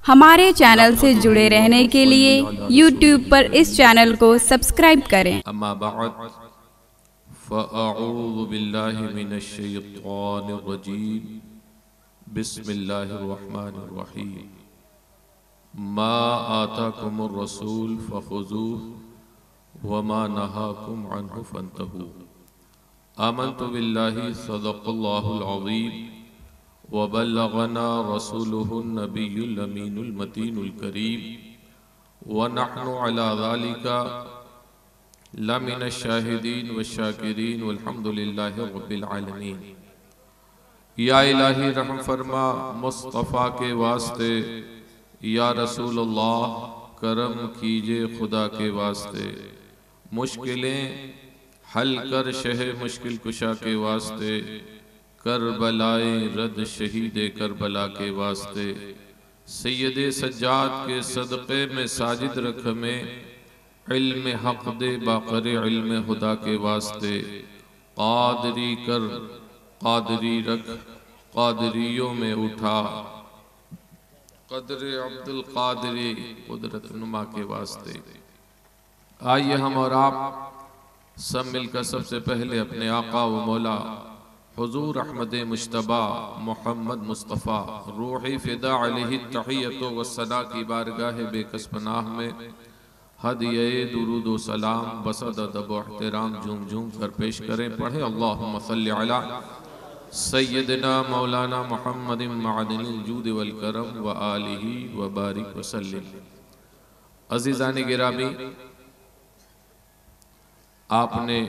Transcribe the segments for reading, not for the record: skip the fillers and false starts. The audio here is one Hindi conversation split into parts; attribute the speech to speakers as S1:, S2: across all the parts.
S1: हमारे चैनल से जुड़े रहने के लिए YouTube पर इस चैनल को सब्सक्राइब करें।
S2: अम्मा बअद फ़अऊज़ु बिल्लाहि मिनश शैतानिर रजीम बिस्मिल्लाहिर रहमानिर रहीम मा आताकुमुर रसूल फ़ख़ुज़ूहु वमा नहाकुम अन्हु फ़न्तहू आमन्तु बिल्लाहि सदक़ल्लाहुल अज़ीम व बल्लगना रसूलुहुन नबियुल अमीनुल मतीनुल करीम व नहनु अला ज़ालिका लमिन शाहिदीन व शाकिरीन वल्हम्दुलिल्लाहि रब्बिल आलमीन। या इलाही रहम फरमा मुस्तफ़ा के वास्ते, या रसूलुल्लाह करम कीजिए खुदा के वास्ते, मुश्किलें हल कर शह मुश्किल कुशा के वास्ते, करबलाए रद शहीदे करबला के वास्ते, सैयदे सज्जाद के सदक़े में साजिद रख में इल्म हक़ दे बाक़र इल्म खुदा के वास्ते, क़ादरी कर क़ादरी रख क़ादरियों में उठा, क़द्र अब्दुल क़ादरी कुदरत नुमा के वास्ते। आइए हम और आप सब मिलकर सबसे पहले अपने आका व मौला हुज़ूर अहमद मुज्तबा मोहम्मद मुस्तफ़ा रूही फ़िदा अलैहि तहियतो व सना की बारगाह बेकस पनाह में हदिये दुरूद व सलाम बसद अदब व एहतराम झूम झूम कर पेश करें। पढ़े अल्लाहुम्मा सल्लि अला सय्यदना मौलाना मुहम्मद मअदिनिल जूद वल करम व आलिहि व बारिक व सल्लिम। अज़ीज़ान गिरामी, आपने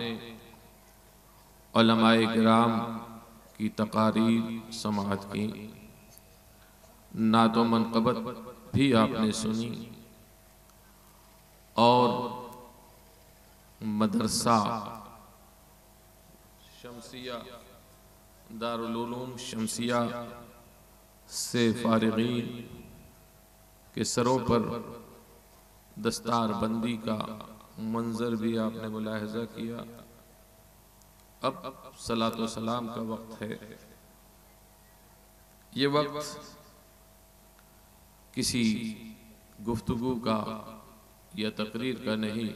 S2: उलमाए किराम की तकारीर समाअत की, नातो मनक़बत भी आपने सुनी और मदरसा शमसिया दारुल उलूम शमसिया से फारिगीन के सरों पर दस्तार बंदी का मंजर भी आपने मुलाहज़ा किया। अब सलातो सलाम का वक्त है। ये वक्त किसी गुफ्तगू का या तकरीर का नहीं,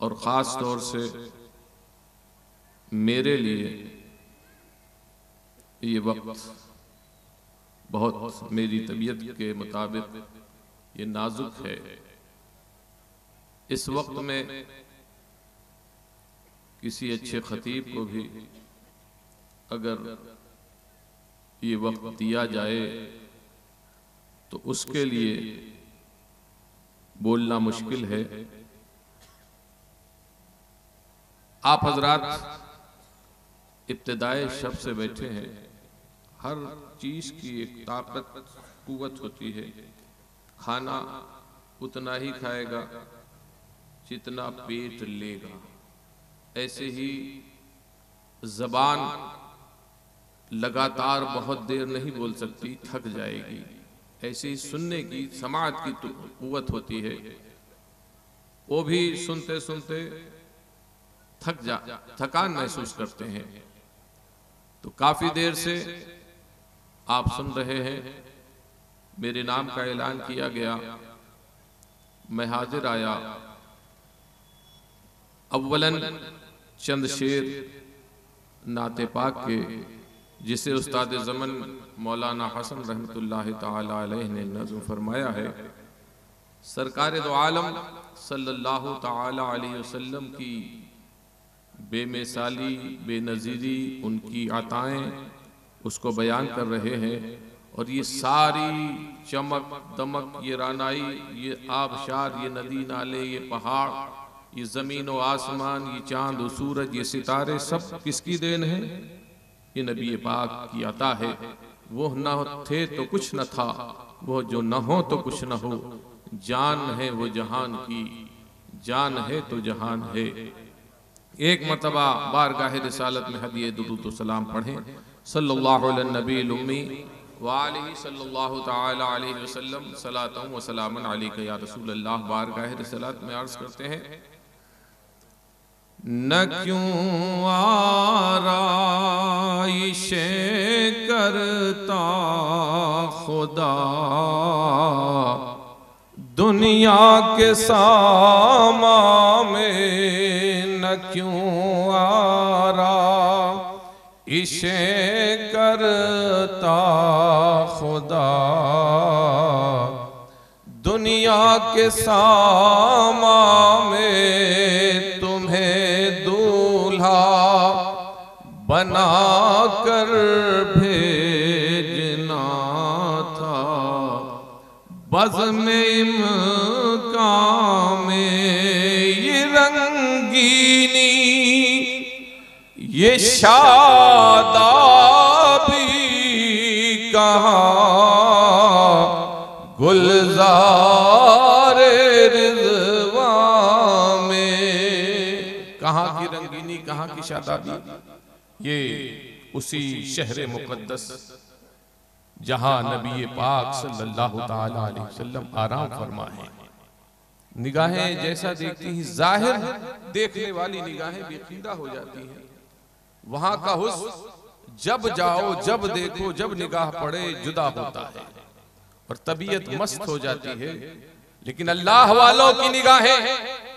S2: और ख़ास तौर से मेरे लिए ये वक्त बहुत मेरी तबीयत के मुताबिक ये नाजुक है। इस वक्त में किसी अच्छे खतीब को भी अगर ये वक्त दिया जाए तो उसके लिए बोलना मुश्किल है। आप हजरात इब्तिदाए शब से बैठे हैं। हर चीज की एक ताकत कुव्वत होती है। खाना उतना ही खाएगा जितना पेट लेगा। ऐसे ही जबान लगातार बहुत देर नहीं बोल सकती, थक जाएगी। ऐसे ही सुनने की समाअत की तो कुव्वत होती है, वो भी सुनते सुनते थकान महसूस करते हैं। तो काफी देर से आप सुन रहे हैं, मेरे नाम का ऐलान किया गया, मैं हाजिर आया। अव्वलन चंद शेर नाते पाक के, जिसे उस्ताद ज़मन मौलाना हसन रहमतुल्लाहि ताला अलैहि ने नज़्म फरमाया है। सरकार दो आलम सल्लल्लाहु ताला अलैहि वसल्लम की बेमिसाली बेनज़ीरी, उनकी अताएं उसको बयान कर रहे हैं। और ये सारी चमक दमक, ये रानाई, ये आबशार, ये नदी नाले, ये पहाड़, ये ज़मीन व आसमान, ये चांद व सूरज, ये सितारे, सब किसकी देन है? ये नबी पाक की अता है। वो न थे तो कुछ न था, वो जो न हो तो कुछ न हो। जान है वो जहान की, जान है तो जहान है। एक मरतबा बारगाह रिसालत में हदिये दुरूद व सलाम पढ़ें। सल्लल्लाहु अलैहि नबील उम्मी व आलिहि सल्लल्लाहु ताला अलैहि वसल्लम सलातन व सलामन अलैका या रसूल अल्लाह। बारगाह रिसालत में अर्ज़ करते हैं, न क्यों आराइशें करता खुदा दुनिया के सामा में, न क्यों आराइशें करता खुदा दुनिया के सामा में, तुम्हें दूल्हा बना कर भेजना था बज़्म इम्कान में। ये रंगीनी ये शादाबी कहाँ गुलजार रिज़वान में। कहाँ की रंगीनी, कहाँ की शादाबी? ये उसी शहर मुक़द्दस जहां नबी पाक सल्लल्लाहु ताला अलैहि वसल्लम आराम फरमा है। निगाहें जैसा देखती हैं, जाहिर देखने वाली निगाहें बेखीदा हो जाती हैं। वहां का हुस्न जब जाओ, जब देखो, जब निगाह पड़े जुदा होता है और तबीयत मस्त हो जाती है। लेकिन अल्लाह वालों की निगाहें,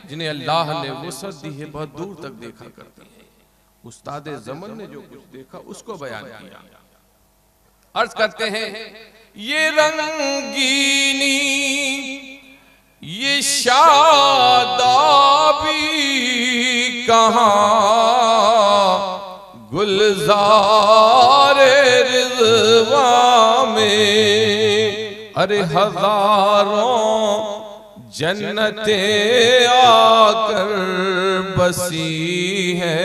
S2: जिन्हें अल्लाह ने वुसअत दी है, बहुत दूर तक देखा करती है। उस्ताद ज़मन ने जो कुछ देखा उसको बयान किया। अर्ज करते हैं, ये रंगीनी ये शादाबी कहाँ गुलजार रिज़वान में। अरे हजारों जन्नतें आकर बसी है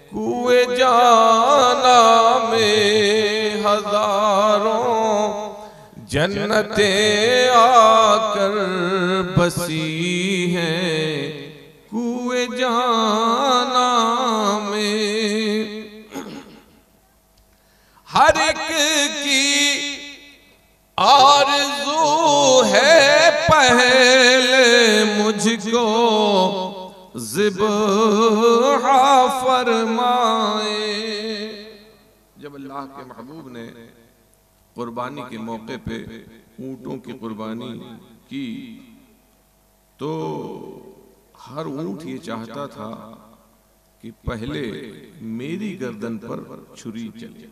S2: कुए जाना में। हजारों जन्नतें आकर बसी हैं कुए जाना में। हर एक की आरज़ू है पहले मुझको ज़िब्हा फरमाए। जब अल्लाह के महबूब ने कुर्बानी के मौके पे ऊँटों की कुर्बानी की तो हर ऊँट ये चाहता था कि पहले मेरी गर्दन पर छुरी चले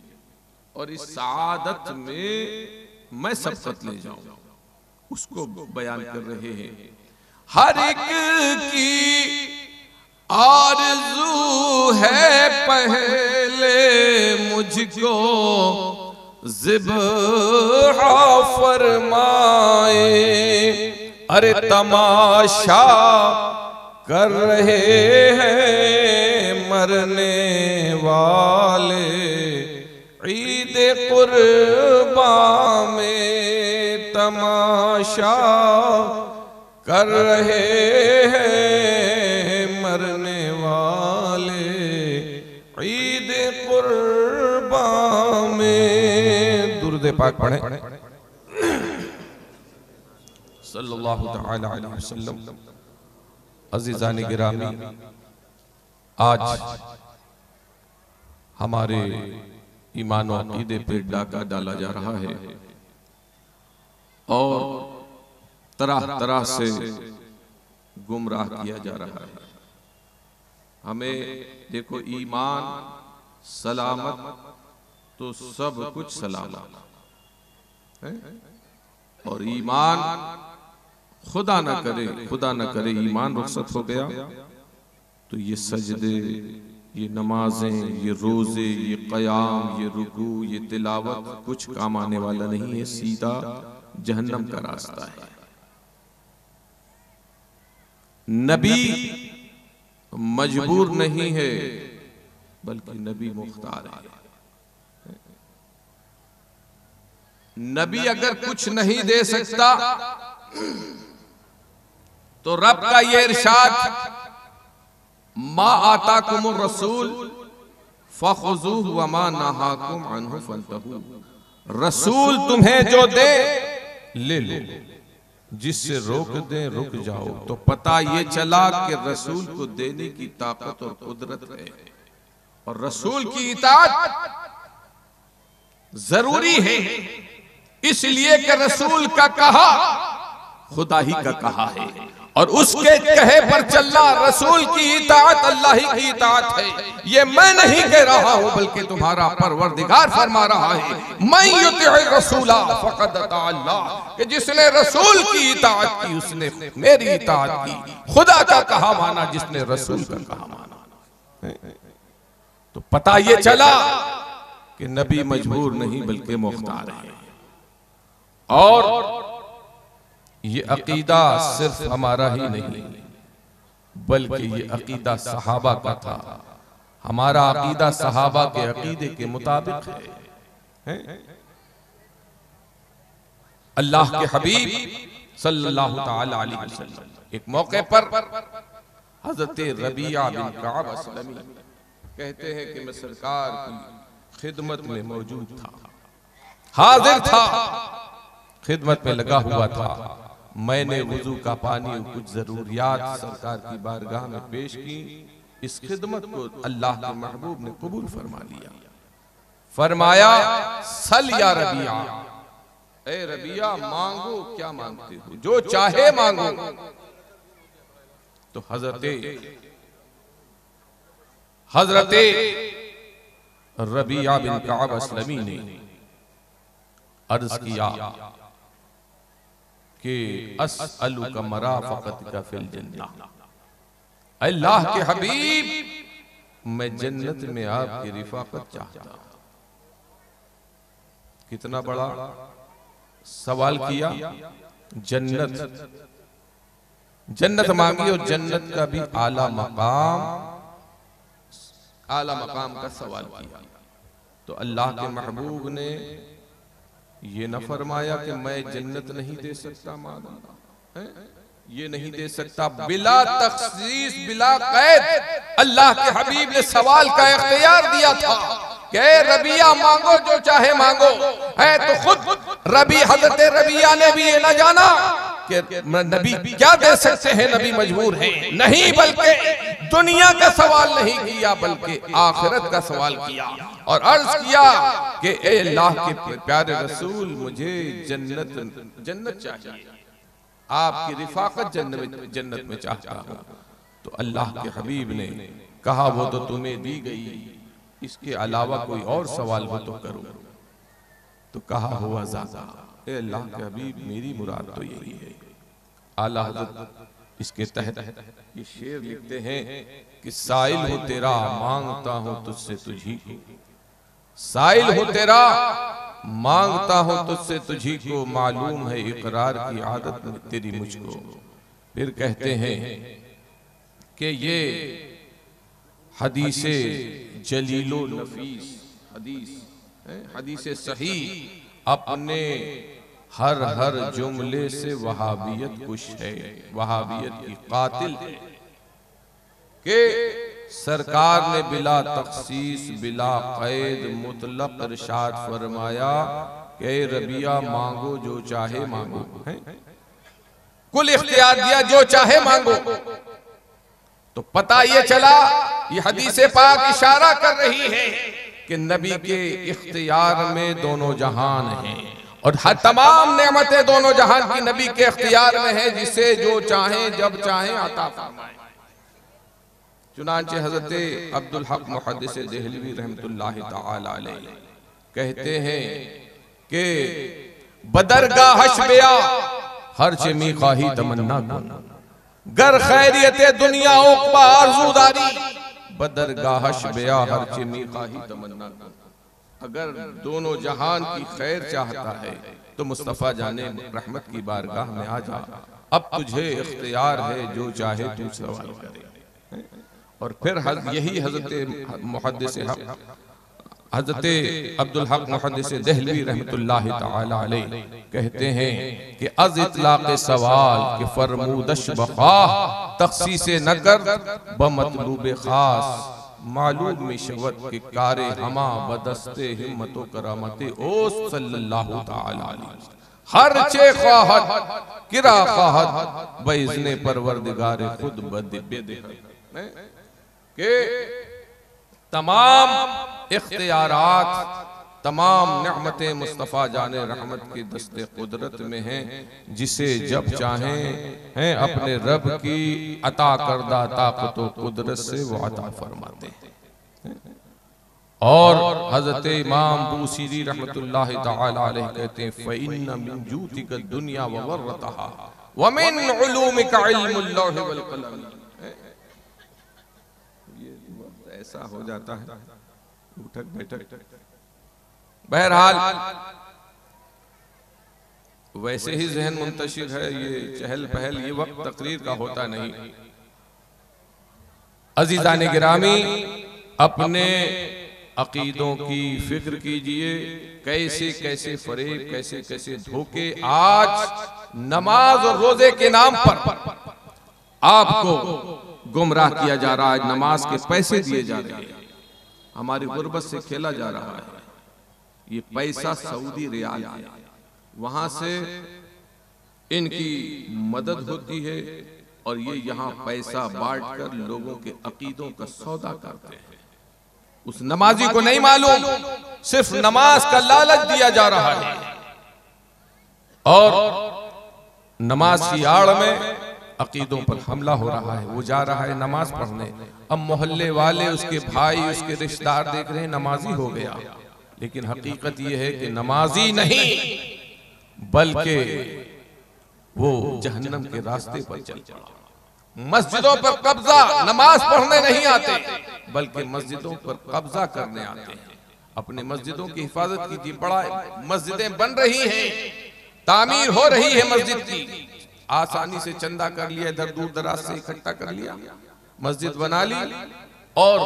S2: और इस सादत में मैं सबकत ले जाऊं। उसको बयान कर रहे हैं। हर एक की आरज़ू है पहले मुझको ज़िब्हा फरमाए। अरे तमाशा कर रहे हैं मरने वाले ईद कुर्बान में। तमाशा कर रहे हैं मरने वाले ईद कुर्बान में। दुरूद पाक पढ़ें सल्लल्लाहु तआला अलैहि वसल्लम। अज़ीज़ान गिरामी, आज हमारे ईमान और अक़ीदे पे डाका डाला जा रहा है और तरह तरह से गुमराह किया जा रहा है। हमें देखो, ईमान सलामत तो सब कुछ सलामत है, और ईमान खुदा न करे ईमान रुखसत हो गया तो ये सजदे, ये नमाजें, ये रोजे, ये क़याम, ये रुकू, ये तिलावत कुछ काम आने वाला नहीं है। सीधा जहन्नम का रास्ता है। नबी मजबूर नहीं है बल्कि नबी मुख्तार है। नबी अगर कुछ नहीं दे सकता तो रब का ये इरशाद, मा आताकुमुर रसूल फखुज़ूहु व मा नहाकुम अन्हु फंतहू। रसूल तुम्हें जो दे ले लो, जिससे रोक दें रुक जाओ। तो पता ये चला कि रसूल को देने की ताकत और कुदरत है, और रसूल की इताअत जरूरी है, इसलिए कि रसूल का कहा खुदा ही का कहा है, और उसके कहे पर चलना, रसूल की इताअत अल्लाह ही की इताअत है। ये मैं नहीं कह रहा हूं, बल्कि तुम्हारा परवरदिगार फरमा रहा है, मैं युतिअ रसूला फक़द अता अल्लाह, कि जिसने रसूल की इताअत की उसने मेरी इताअत की। खुदा का कहा माना जिसने रसूल का कहा माना। तो पता ये चला कि नबी मजबूर नहीं बल्कि मुख्तार है। और ये अकीदा सिर्फ हमारा ही नहीं, बल्कि ये अकीदा सहाबा का था। हमारा अकीदा सहाबा के अकीदे के मुताबिक है। अल्लाह के हबीब सल्लल्लाहु ताला अलैहि वसल्लम एक मौके पर हजरत रबिया बिन कअब असलमी कहते हैं कि मैं सरकार की खिदमत में मौजूद था, हाजिर था, खिदमत में लगा हुआ था। मैंने वुजू का पानी और कुछ जरूरियात सरकार की बारगाह में पेश की। इस खिदमत को अल्लाह के महबूब ने कबूल फरमा लिया। फरमाया, सल या रबिया, ए रबिया मांगो, क्या मांगते हो, जो चाहे मांगो। तो हजरते रबिया बिन कअब असलमी ने अर्ज किया कि अस्अलुका मराफ़क़तका फिल जन्नह, अल्लाह के हबीब मैं जन्नत में आपकी रिफाकत चाहता। कितना बड़ा सवाल किया। जन्नत मांगी, और जन्नत का भी आला मकाम का सवाल किया। तो अल्लाह के महबूब ने ये न फरमाया कि मैं जन्नत नहीं दे सकता, माना ये नहीं दे सकता, बिला तखसीस बिला कैद अल्लाह के हबीब ने सवाल का इख्तियार दिया था कि रबिया मांगो, जो चाहे मांगो। है तो खुद रबी हजरत रबिया ने भी ये न जाना कि नबी क्या दे सकते हैं, नबी मजबूर हैं, नहीं, बल्कि दुनिया का सवाल नहीं किया, बल्कि आखिरत का सवाल किया। और अर्ज किया कि ए अल्लाह के प्यारे रसूल, मुझे जन्नत चाहिए, आपकी रिफाकत जन्नत में चाहता हूं। तो अल्लाह के हबीब ने कहा, वो तो तुम्हें दी गई, इसके अलावा कोई और सवाल हो तो करो। तो कहा, हुआ ज़ादा, ए अल्लाह के हबीब मेरी मुराद तो यही है। आला हज़रत इसके तहत ये शेर लिखते हैं कि साइल हो तेरा मांगता हूं तुझसे तुझी को, साइल हो तेरा मांगता हूं तुझसे तुझी को, मालूम है इकरार की आदत में तेरी मुझको। फिर कहते हैं कि ये हदीसे जलीलो नफीस हदीस सही अपने हर जुमले से वहाबियत कुछ है, वहाबियत की कातिल है। कि सरकार ने बिला तखसीस बिला कैद मुतलक इरशाद फरमाया कि रबिया मांगो, जो चाहे मांगो, कुल इख्तियार दिया, जो चाहे मांगो। तो पता ये चला, ये हदीस पाक इशारा कर रही है कि नबी के इख्तियार में दोनों जहान हैं, और हर तमाम नेमतें दोनों जहान की नबी के इख्तियार में है, जिसे जो चाहे जब चाहे अता फरमाए। चुनांचे हजरत अब्दुल हक मुहद्दिस देहलवी रहमतुल्लाहि तआला अलैह कहते हैं कि बदरगाह हशबिया हर चमी खाही तमन्ना कन, गर खैरियत दुनिया उक़बा आरज़ूदारी, बदरगाह हशबिया हर चमी खाही तमन्ना कन। अगर दोनों जहान की खैर चाहता है तो मुस्तफ़ा जाने रहमत की बारगाह में आ जा, अब तुझे इख्तियार है, जो चाहे तू सवाल करे। और फिर यही हजरत मुहद्दिस हजरत अब्दुल हक मुहद्दिस देहलवी रहमतुल्लाहि तआला अलैह कहते हैं कि अज इतलाक़ सवाल के फरमूदश बखाह तखसीसे न कर बमतलूब खास, मालूम में शवत के कारे हमा बदस्ते हिम्मतो करामते ओ सल्लल्लाहु तआला अलैहि। हर चे ख्वाहत किरा ख्वाहत बेइज़्ने परवरदिगार खुद के तमाम इख्तियारात, तमाम नेमतें मुस्तफ़ा जाने रहमत की दस्ते कुदरत में हैं, जिसे जब चाहें हैं अपने रब की अता करदा ताकत व कुदरत से वो अता फरमाते हैं। और हजरत इमाम बूसीरी रहमतुल्लाहि तआला अलैह कहते हैं फ़इन्न मिन जूतिका दुनिया व गर्रतहा व मिन उलूमिका इल्मुल लौह वल कलम। ये ऐसा हो जाता है उठक बैठक। बहरहाल वैसे ही जहन मुंतशिर है, ये चहल पहल ये वक्त तकरीर का होता नहीं। अजीज़ान गिरामी, अपने अकीदों की फिक्र कीजिए, कैसे कैसे फरेब, कैसे कैसे धोखे आज नमाज और रोजे के नाम पर आपको गुमराह किया जा रहा है। नमाज के पैसे दिए जा रहे हैं, हमारी गुर्बत से खेला जा रहा है। ये पैसा सऊदी रियाल है, वहां से इनकी मदद होती है और ये यहाँ पैसा बांटकर लोगों के अकीदों का सौदा करते हैं। उस नमाजी को नहीं मालूम सिर्फ नमाज का लालच दिया जा रहा है और नमाज की आड़ में अकीदों पर हमला हो रहा है। वो जा रहा है नमाज पढ़ने, अब मोहल्ले वाले, उसके भाई, उसके रिश्तेदार देख रहे हैं नमाजी हो गया, लेकिन हकीकत यह है कि नमाजी नहीं बल्कि वो जहन्नम के रास्ते पर चल पड़ा। मस्जिदों पर कब्जा, नमाज पढ़ने नहीं आते बल्कि मस्जिदों पर कब्जा करने आते हैं। अपने मस्जिदों की हिफाजत कीजिए। बड़ा मस्जिदें बन रही हैं, तामीर हो रही है मस्जिद की, आसानी से चंदा कर लिया, इधर दूर दराज से इकट्ठा कर लिया, मस्जिद बना ली और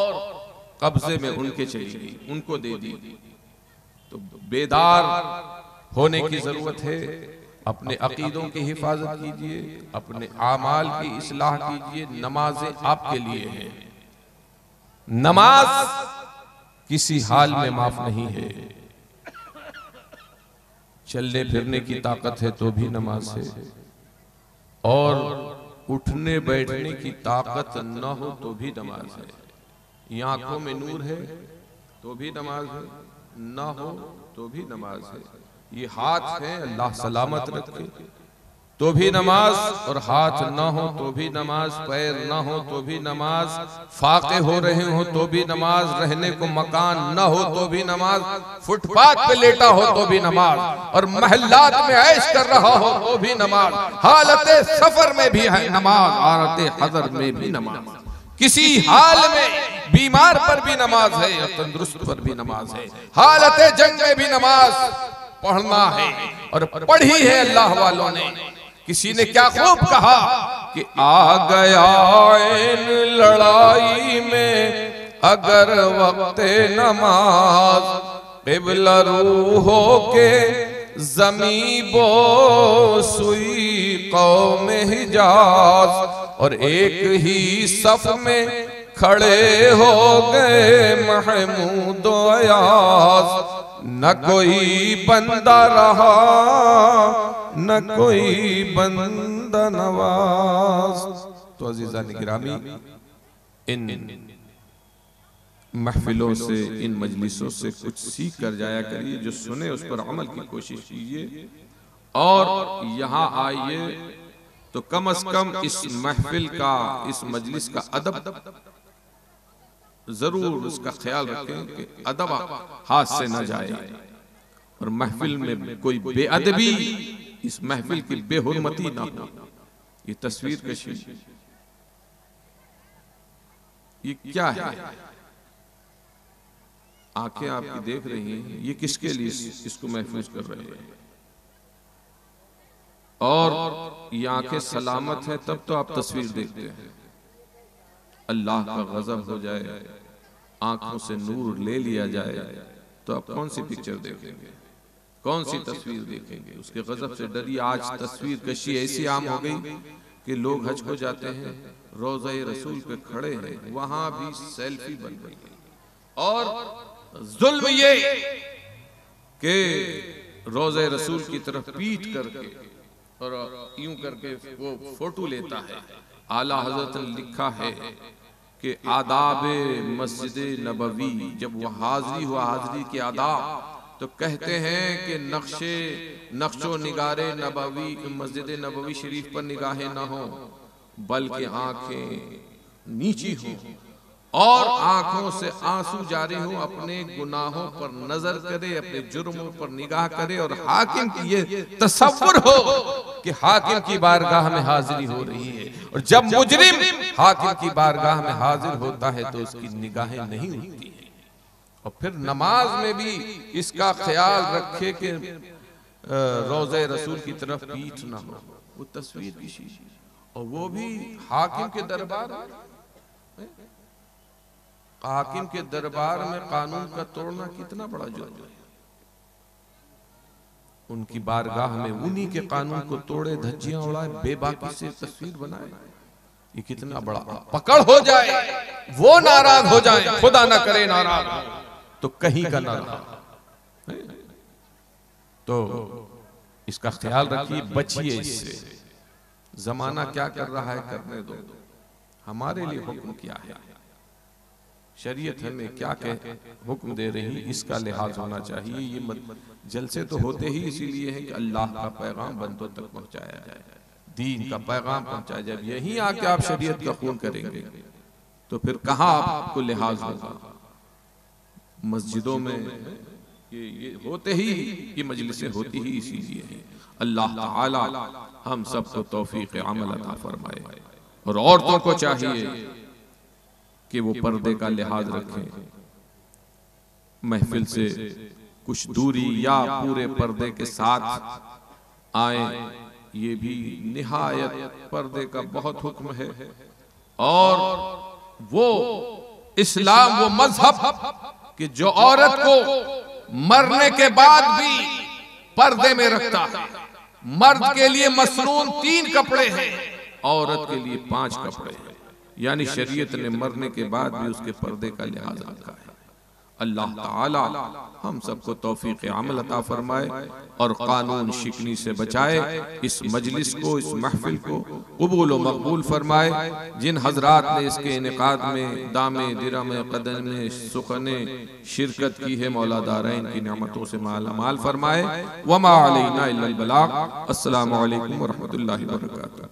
S2: कब्जे में उनके चली गई, उनको दे दी। तो बेदार होने की जरूरत है। अपने अकीदों की हिफाजत कीजिए, अपने आमाल की इस्लाह कीजिए। नमाजें आपके लिए है, नमाज किसी हाल में माफ नहीं है। चलने फिरने की ताकत है तो भी नमाज है, और उठने बैठने की ताकत न हो तो भी नमाज है। ये आंखों में नूर है तो भी नमाज है, न हो तो भी नमाज है। ये हाथ है, अल्लाह सलामत रखे तो भी नमाज, और हाथ न हो तो भी नमाज, पैर न हो तो भी नमाज, फाके हो रहे हो तो भी नमाज, रहने को मकान न हो तो भी नमाज, फुटपाथ पे लेटा हो तो भी नमाज, और महल्लात में ऐश कर रहा हो तो भी नमाज, हालत सफर में भी है नमाज, हालत हज़र में भी नमाज, किसी हाल में बीमार पर भी नमाज है और तंदुरुस्त पर भी नमाज है, हालत जंग में भी नमाज पढ़ना है और पढ़ी है अल्लाह वालों ने। किसी ने क्या खूब कहा कि आ गया इन लड़ाई में अगर वक्त नमाज, क़िबला रूहो के ज़मी बो सुई कौम हिजाज, और एक ही सफ में खड़े हो गए महमूद अयाज, न कोई बंदा रहा न कोई बंदा नवाज। तो अजीज़ान गिरामी, इन महफिलों से, इन मजलिसों से कुछ सीख कर जाया करिए, जो सुने उस पर अमल की कोशिश कीजिए, और यहाँ आइए तो कम से कम इस महफिल का, इस मजलिस का अदब जरूर उसका ख्याल रखें कि अदब हाथ से न जाए, और महफिल में कोई बेअदबी, इस महफिल की बेहुरमती ना हो। ये तस्वीर कशी, ये क्या है? आंखें आपकी देख रही हैं, ये किसके लिए इसको महफूज कर रहे हैं? और ये आंखें सलामत है तब तो आप तस्वीर देखते हैं। अल्लाह का गजब हो जाए, आंखों से नूर ले लिया जाए, तो आप कौन सी पिक्चर देखेंगे, कौन सी तस्वीर देखेंगे? उसके गजब से डरिए। आज तस्वीर कशी ऐसी आम हो गई कि लोग हज को जाते हैं, रोज़ा रसूल पे खड़े हैं, वहां भी सेल्फी बन रही है। और जुल्म ये कि रोज़े रसूल की तरफ पीठ करके और यूं करके वो फोटो लेता है। आला हजरत ने लिखा है कि आदाब मस्जिद नबवी, जब वह हाजिरी हुआ, हाजिरी के आदाब, तो कहते हैं कि नक्शो निगारे नबवी, मस्जिद नबवी शरीफ पर निगाहें ना हो बल्कि आंखें नीची हो और आंखों से आंसू जारी हो, अपने गुनाहों पर नजर करे, अपने जुर्मों पर निगाह करे और हाकिम की ये तसव्वुर हो कि हाकिम की बारगाह में हाजिरी हो रही है। और जब मुजरिम हाकिम की बारगाह में हाजिर होता है तो उसकी निगाहें नहीं होती हैं। और फिर नमाज में भी इसका ख्याल रखे कि रोज़े रसूल की तरफ पीठ ना हो। वो तस्वीर की, और वो भी हाकिम के दरबार, हाकिम के दरबार में कानून का तोड़ना कितना बड़ा जुर्म है। उनकी बारगाह में उन्हीं के कानून को तोड़े, धज्जियां उड़ाए, बेबाकी से तस्वीर बनाए, ये कितना बड़ा पकड़ हो जाए, वो नाराज हो जाए, खुदा ना करे नाराज हो तो कहीं का ना रहा। तो इसका ख्याल रखिए, बचिए इससे। जमाना क्या कर रहा है करने दो, हमारे लिए हुक्म क्या है, शरीयत हमें क्या कह हुक्म दे रही, इसका लिहाज होना चाहिए। ये जलसे तो होते ही इसीलिए है कि अल्लाह का पैगाम बंदों तक पहुंचाया जाए, दीन का पैगाम पहुंचाया जाए। यहीं आके आप शरीयत का खून करेंगे तो फिर कहाँ आपको लिहाज होगा। मस्जिदों में ये होते ही, ये मजलिसें होती ही इसीलिए है। अल्लाह ताला हम सबको तौफीक अमल अता फरमाए। और औरतों को चाहिए कि वो पर्दे का लिहाज रखें, महफिल से कुछ दूरी या पूरे पर्दे के साथ आए, ये भी निहायत पर्दे का बहुत हुक्म है। और वो इस्लाम, वो मजहब कि जो औरत को मरने के बाद भी पर्दे में रखता है। मर्द के लिए मसनून 3 कपड़े हैं, औरत के लिए 5 कपड़े हैं। यानी शरीयत ने मरने के बाद भी उसके पर्दे का लिहाज रखा है। अल्लाह ताला हम सबको तौफीक अमल अता फरमाए और कानून शिकनी से बचाए। इस मजलिस को, इस महफिल को कबूल व मकबूल फरमाए। जिन हजरात ने इसके इनेकाद में दामे दिरम कदम में सुखने शिरकत की है, मौला दारैन की नेमतों से माला माल फरमाए। वमा अलैना इल्लल बलाग। अस्सलामु अलैकुम व रहमतुल्लाहि व बरकातुहू।